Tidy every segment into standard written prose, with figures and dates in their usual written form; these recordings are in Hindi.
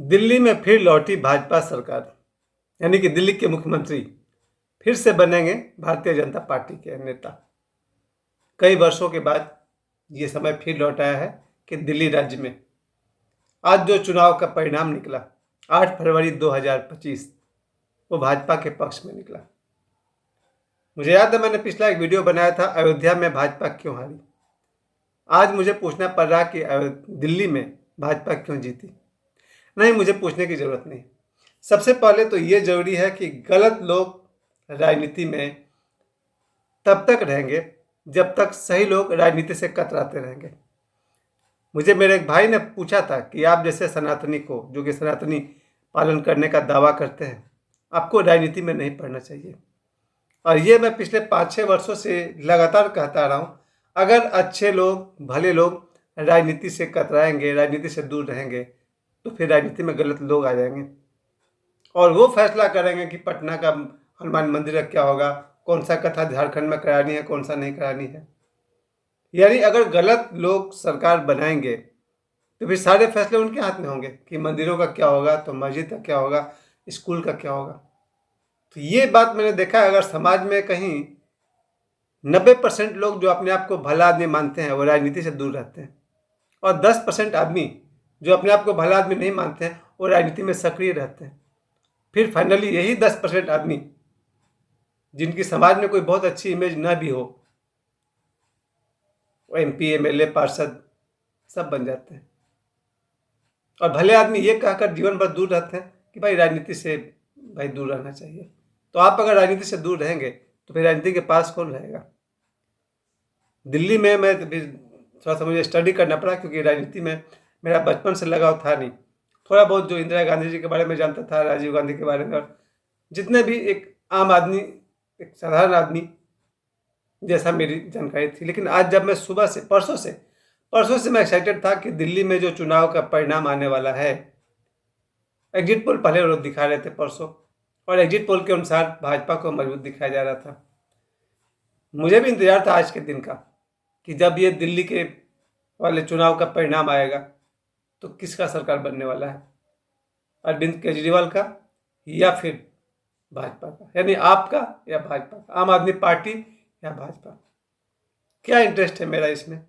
दिल्ली में फिर लौटी भाजपा सरकार, यानी कि दिल्ली के मुख्यमंत्री फिर से बनेंगे भारतीय जनता पार्टी के नेता। कई वर्षों के बाद ये समय फिर लौट आया है कि दिल्ली राज्य में आज जो चुनाव का परिणाम निकला 8 फरवरी 2025 वो भाजपा के पक्ष में निकला। मुझे याद है मैंने पिछला एक वीडियो बनाया था, अयोध्या में भाजपा क्यों हारी। आज मुझे पूछना पड़ रहा कि दिल्ली में भाजपा क्यों जीती। नहीं, मुझे पूछने की जरूरत नहीं। सबसे पहले तो ये जरूरी है कि गलत लोग राजनीति में तब तक रहेंगे जब तक सही लोग राजनीति से कतराते रहेंगे। मुझे मेरे एक भाई ने पूछा था कि आप जैसे सनातनी को, जो कि सनातनी पालन करने का दावा करते हैं, आपको राजनीति में नहीं पढ़ना चाहिए। और ये मैं पिछले 5-6 वर्षों से लगातार कहता रहा हूँ। अगर अच्छे लोग, भले लोग राजनीति से कतराएंगे, राजनीति से दूर रहेंगे, तो फिर राजनीति में गलत लोग आ जाएंगे और वो फैसला करेंगे कि पटना का हनुमान मंदिर का क्या होगा, कौन सा कथा झारखंड में करानी है, कौन सा नहीं करानी है। यानी अगर गलत लोग सरकार बनाएंगे तो फिर सारे फैसले उनके हाथ में होंगे कि मंदिरों का क्या होगा, तो मस्जिद का क्या होगा, स्कूल का क्या होगा। तो ये बात मैंने देखा है, अगर समाज में कहीं 90% लोग जो अपने आप को भला आदमी मानते हैं वो राजनीति से दूर रहते हैं, और 10% आदमी जो अपने आप को भला आदमी नहीं मानते हैं वो राजनीति में सक्रिय रहते हैं। फिर फाइनली यही 10% आदमी जिनकी समाज में कोई बहुत अच्छी इमेज ना भी हो, वो MP, MLA, पार्षद सब बन जाते हैं। और भले आदमी ये कहकर जीवन भर दूर रहते हैं कि भाई राजनीति से भाई दूर रहना चाहिए। तो आप अगर राजनीति से दूर रहेंगे तो फिर राजनीति के पास कौन रहेगा। दिल्ली में मैं थोड़ा सा मुझे स्टडी करना पड़ा, क्योंकि राजनीति में मेरा बचपन से लगाव था नहीं। थोड़ा बहुत जो इंदिरा गांधी जी के बारे में जानता था, राजीव गांधी के बारे में, और जितने भी एक आम आदमी, एक साधारण आदमी जैसा मेरी जानकारी थी। लेकिन आज जब मैं सुबह से परसों से मैं एक्साइटेड था कि दिल्ली में जो चुनाव का परिणाम आने वाला है, एग्जिट पोल पहले रोज दिखा रहे थे परसों, और एग्जिट पोल के अनुसार भाजपा को मजबूत दिखाया जा रहा था। मुझे भी इंतजार था आज के दिन का कि जब ये दिल्ली के वाले चुनाव का परिणाम आएगा तो किसका सरकार बनने वाला है, अरविंद केजरीवाल का या फिर भाजपा का, यानी आपका या भाजपा का, आम आदमी पार्टी या भाजपा। क्या इंटरेस्ट है मेरा इसमें,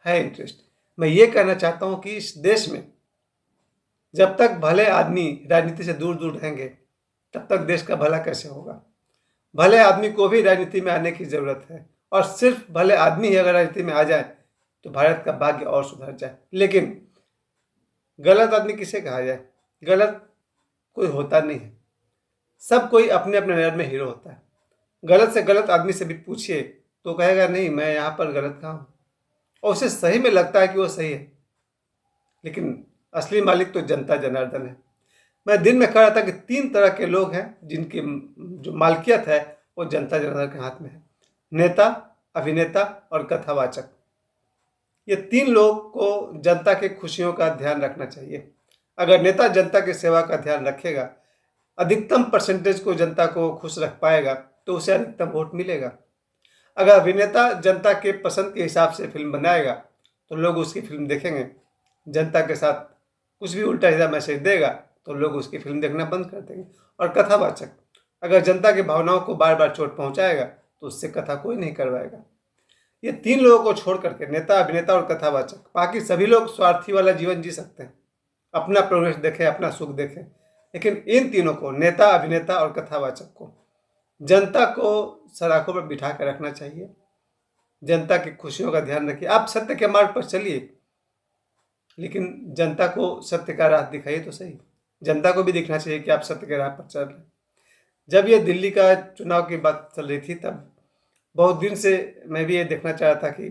है इंटरेस्ट। मैं ये कहना चाहता हूं कि इस देश में जब तक भले आदमी राजनीति से दूर दूर रहेंगे तब तक देश का भला कैसे होगा। भले आदमी को भी राजनीति में आने की जरूरत है, और सिर्फ भले आदमी ही अगर राजनीति में आ जाए तो भारत का भाग्य और सुधर जाए। लेकिन गलत आदमी किसे कहा जाए, गलत कोई होता नहीं है। सब कोई अपने अपने नजर में हीरो होता है। गलत से गलत आदमी से भी पूछिए तो कहेगा नहीं, मैं यहाँ पर गलत कहाँ हूँ, और उसे सही में लगता है कि वो सही है। लेकिन असली मालिक तो जनता जनार्दन है। मैं दिन में कह रहा था कि 3 तरह के लोग हैं जिनकी जो मालकियत है वो जनता जनार्दन के हाथ में है। नेता, अभिनेता और कथावाचक। ये 3 लोग को जनता के खुशियों का ध्यान रखना चाहिए। अगर नेता जनता की सेवा का ध्यान रखेगा, अधिकतम परसेंटेज को जनता को खुश रख पाएगा, तो उसे अधिकतम वोट मिलेगा। अगर अभिनेता जनता के पसंद के हिसाब से फिल्म बनाएगा तो लोग उसकी फिल्म देखेंगे। जनता के साथ कुछ भी उल्टा सीधा मैसेज देगा तो लोग उसकी फिल्म देखना बंद कर देंगे। और कथावाचक अगर जनता की भावनाओं को बार बार चोट पहुंचाएगा तो उससे कथा कोई नहीं करवाएगा। ये 3 लोगों को छोड़ करके, नेता, अभिनेता और कथावाचक, बाकी सभी लोग स्वार्थी वाला जीवन जी सकते हैं, अपना प्रोग्रेस देखें, अपना सुख देखें। लेकिन इन तीनों को, नेता, अभिनेता और कथावाचक को, जनता को सलाखों पर बिठा कर रखना चाहिए। जनता की खुशियों का ध्यान रखिए। आप सत्य के मार्ग पर चलिए, लेकिन जनता को सत्य का राह दिखाइए तो सही। जनता को भी दिखना चाहिए कि आप सत्य के राह पर चल रहे हैं। जब ये दिल्ली का चुनाव की बात चल रही थी तब बहुत दिन से मैं भी ये देखना चाह रहा था कि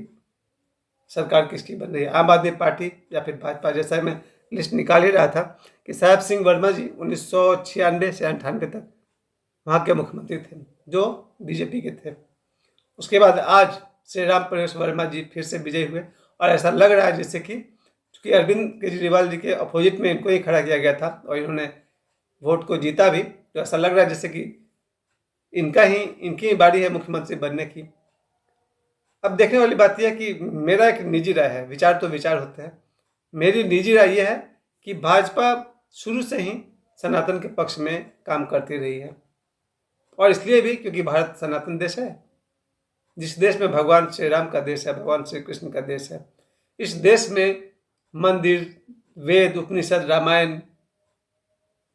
सरकार किसकी बन रही है, आम आदमी पार्टी या फिर भाजपा। जैसा मैं लिस्ट निकाल ही रहा था कि साहब सिंह वर्मा जी 1996 से 98 तक वहाँ के मुख्यमंत्री थे, जो बीजेपी के थे। उसके बाद आज श्री राम प्रवेश वर्मा जी फिर से विजयी हुए, और ऐसा लग रहा है जैसे कि चूँकि अरविंद केजरीवाल जी के अपोजिट में इनको ही खड़ा किया गया था और इन्होंने वोट को जीता भी, तो ऐसा लग रहा है जैसे कि इनकी ही बारी है मुख्यमंत्री बनने की। अब देखने वाली बात यह है कि मेरा एक निजी राय है, विचार तो विचार होते हैं। मेरी निजी राय यह है कि भाजपा शुरू से ही सनातन के पक्ष में काम करती रही है, और इसलिए भी क्योंकि भारत सनातन देश है, जिस देश में भगवान श्री राम का देश है, भगवान श्री कृष्ण का देश है। इस देश में मंदिर, वेद, उपनिषद, रामायण,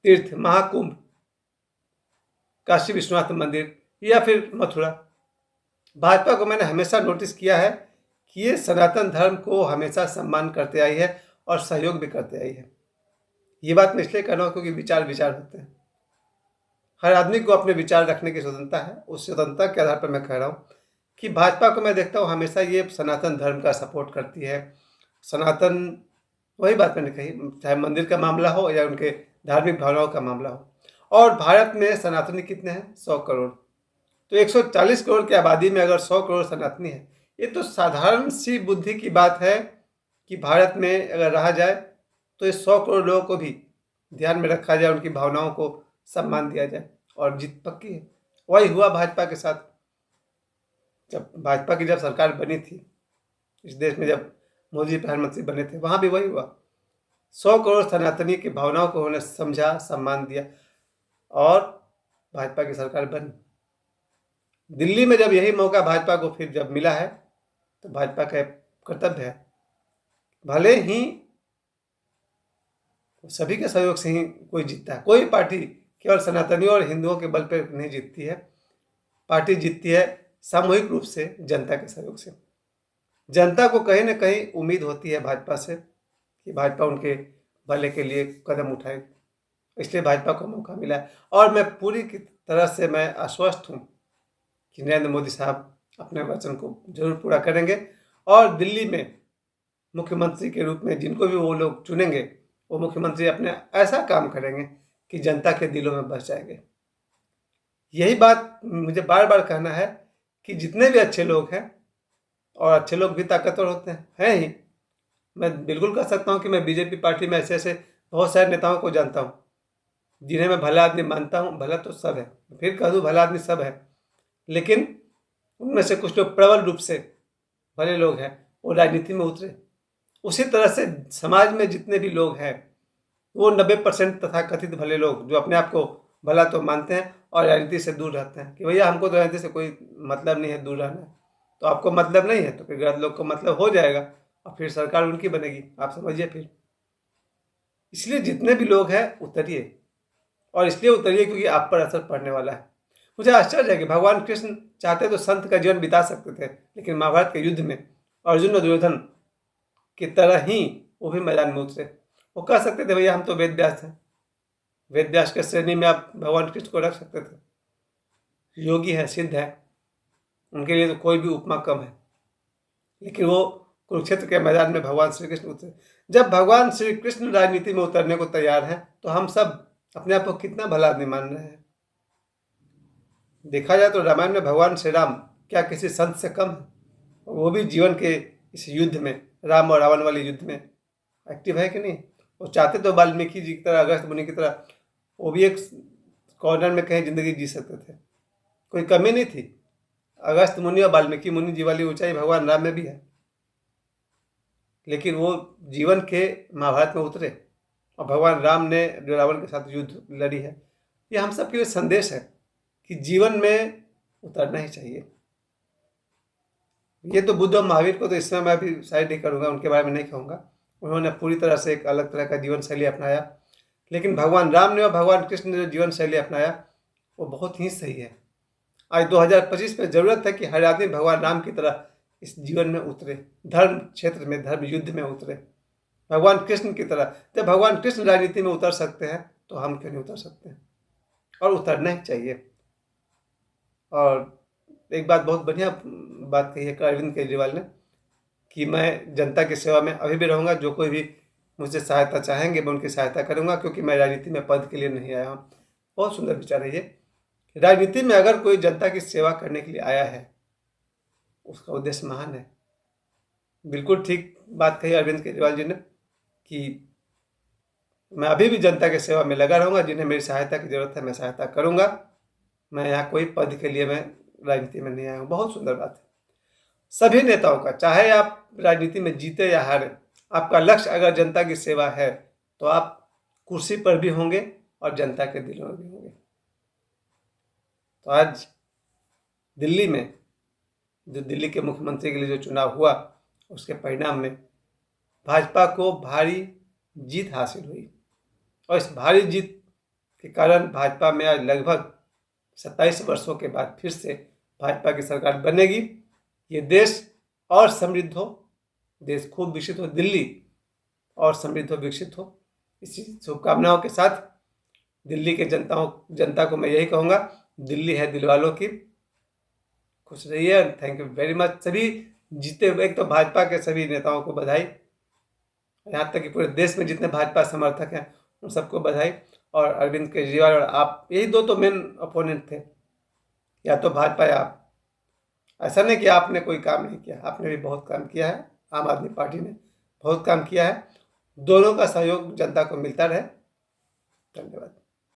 तीर्थ, महाकुंभ, काशी विश्वनाथ मंदिर या फिर मथुरा, भाजपा को मैंने हमेशा नोटिस किया है कि ये सनातन धर्म को हमेशा सम्मान करते आई है और सहयोग भी करते आई है। ये बात मैं इसलिए कह रहा हूँ क्योंकि विचार विचार होते हैं, हर आदमी को अपने विचार रखने की स्वतंत्रता है। उस स्वतंत्रता के आधार पर मैं कह रहा हूँ कि भाजपा को मैं देखता हूँ हमेशा ये सनातन धर्म का सपोर्ट करती है। सनातन, वही बात मैंने कही, चाहे मंदिर का मामला हो या उनके धार्मिक भावनाओं का मामला हो। और भारत में सनातनी कितने हैं? 100 करोड़। तो 140 करोड़ की आबादी में अगर 100 करोड़ सनातनी है, ये तो साधारण सी बुद्धि की बात है कि भारत में अगर रहा जाए तो ये 100 करोड़ लोगों को भी ध्यान में रखा जाए, उनकी भावनाओं को सम्मान दिया जाए, और जीत पक्की है। वही हुआ भाजपा के साथ। जब भाजपा की सरकार बनी थी इस देश में, जब मोदी प्रधानमंत्री बने थे, वहाँ भी वही हुआ। 100 करोड़ सनातनी की भावनाओं को उन्होंने समझा, सम्मान दिया, और भाजपा की सरकार बनी। दिल्ली में जब यही मौका भाजपा को फिर जब मिला है, तो भाजपा का कर्तव्य है, भले ही सभी के सहयोग से ही कोई जीतता है, कोई पार्टी केवल सनातनियों और हिंदुओं के बल पर नहीं जीतती है। पार्टी जीतती है सामूहिक रूप से, जनता के सहयोग से। जनता को कहीं ना कहीं उम्मीद होती है भाजपा से कि भाजपा उनके भले के लिए कदम उठाए, इसलिए भाजपा को मौका मिला है। और मैं पूरी की तरह से मैं आश्वस्त हूँ कि नरेंद्र मोदी साहब अपने वचन को जरूर पूरा करेंगे, और दिल्ली में मुख्यमंत्री के रूप में जिनको भी वो लोग चुनेंगे, वो मुख्यमंत्री अपने ऐसा काम करेंगे कि जनता के दिलों में बस जाएंगे। यही बात मुझे बार बार कहना है कि जितने भी अच्छे लोग हैं, और अच्छे लोग भी ताकतवर होते हैं ही, मैं बिल्कुल कह सकता हूँ कि मैं बीजेपी पार्टी में ऐसे ऐसे बहुत सारे नेताओं को जानता हूँ जिन्हें मैं भला आदमी मानता हूँ। भला तो सब है, फिर कह दूँ भला आदमी सब है, लेकिन उनमें से कुछ लोग प्रबल रूप से भले लोग हैं, वो राजनीति में उतरे। उसी तरह से समाज में जितने भी लोग हैं, वो 90% तथाकथित भले लोग जो अपने आप को भला तो मानते हैं और राजनीति से दूर रहते हैं कि भैया हमको तो राजनीति से कोई मतलब नहीं है, दूर रहना है। तो आपको मतलब नहीं है तो फिर गलत लोग को मतलब हो जाएगा, और फिर सरकार उनकी बनेगी, आप समझिए फिर। इसलिए जितने भी लोग हैं उतरिए, और इसलिए उतरिए क्योंकि आप पर असर पड़ने वाला है। मुझे आश्चर्य है कि भगवान कृष्ण चाहते तो संत का जीवन बिता सकते थे, लेकिन महाभारत के युद्ध में अर्जुन और दुर्योधन की तरह ही वो भी मैदान में उतरे। वो कह सकते थे भैया हम तो वेद व्यास हैं, वेद व्यास के श्रेणी में आप भगवान कृष्ण को रख सकते थे, योगी है, सिद्ध है, उनके लिए तो कोई भी उपमा कम है। लेकिन वो कुरुक्षेत्र के मैदान में भगवान श्री कृष्ण उतरे। जब भगवान श्री कृष्ण राजनीति में उतरने को तैयार हैं, तो हम सब अपने आप को कितना भला आदमी मान रहे हैं। देखा जाए तो रामायण में भगवान श्री राम क्या किसी संत से कम है? वो भी जीवन के इस युद्ध में, राम और रावण वाले युद्ध में एक्टिव है कि नहीं? वो चाहते तो वाल्मीकि जी की तरह, अगस्त मुनि की तरह वो भी एक कॉर्नर में कहीं जिंदगी जी सकते थे, कोई कमी नहीं थी। अगस्त मुनि और वाल्मीकि मुनि जी वाली ऊंचाई भगवान राम में भी है, लेकिन वो जीवन के महाभारत में उतरे, और भगवान राम ने जो रावण के साथ युद्ध लड़ी है। ये हम सबके लिए संदेश है कि जीवन में उतरना ही चाहिए। ये तो बुद्ध और महावीर को तो इसमें मैं अभी साइड नहीं करूँगा, उनके बारे में नहीं कहूँगा, उन्होंने पूरी तरह से एक अलग तरह का जीवन शैली अपनाया। लेकिन भगवान राम ने और भगवान कृष्ण ने जो जीवन शैली अपनाया वो बहुत ही सही है। आज 2025 में ज़रूरत है कि हर आदमी भगवान राम की तरह इस जीवन में उतरे, धर्म क्षेत्र में, धर्म युद्ध में उतरे, भगवान कृष्ण की तरह। जब भगवान कृष्ण राजनीति में उतर सकते हैं तो हम क्यों नहीं उतर सकते हैं? और उतरना ही चाहिए। और एक बात, बहुत बढ़िया बात कही है अरविंद केजरीवाल ने कि मैं जनता की सेवा में अभी भी रहूँगा, जो कोई भी मुझसे सहायता चाहेंगे मैं उनकी सहायता करूँगा, क्योंकि मैं राजनीति में पद के लिए नहीं आया हूँ। बहुत सुंदर विचार है ये। राजनीति में अगर कोई जनता की सेवा करने के लिए आया है, उसका उद्देश्य महान है। बिल्कुल ठीक बात कही अरविंद केजरीवाल जी ने कि मैं अभी भी जनता की सेवा में लगा रहूँगा, जिन्हें मेरी सहायता की जरूरत है मैं सहायता करूँगा। मैं यहाँ कोई पद के लिए मैं राजनीति में नहीं आया हूँ। बहुत सुंदर बात है। सभी नेताओं का, चाहे आप राजनीति में जीते या हारे, आपका लक्ष्य अगर जनता की सेवा है तो आप कुर्सी पर भी होंगे और जनता के दिलों में भी होंगे। तो आज दिल्ली में जो दिल्ली के मुख्यमंत्री के लिए जो चुनाव हुआ, उसके परिणाम में भाजपा को भारी जीत हासिल हुई और इस भारी जीत के कारण भाजपा में आज लगभग 27 वर्षों के बाद फिर से भाजपा की सरकार बनेगी। ये देश और समृद्ध हो, देश खूब विकसित हो, दिल्ली और समृद्ध हो, विकसित हो। इसी शुभकामनाओं के साथ दिल्ली के जनता को मैं यही कहूँगा, दिल्ली है दिल वालों की, खुश रहिए। Thank you very much. सभी जीते, एक तो भाजपा के सभी नेताओं को बधाई, यहाँ तक कि पूरे देश में जितने भाजपा समर्थक हैं उन सबको बधाई। और अरविंद केजरीवाल और आप, यही दो तो मेन अपोनेंट थे, या तो भाजपा या आप। ऐसा नहीं कि आपने कोई काम नहीं किया, आपने भी बहुत काम किया है, आम आदमी पार्टी ने बहुत काम किया है। दोनों का सहयोग जनता को मिलता रहे। धन्यवाद।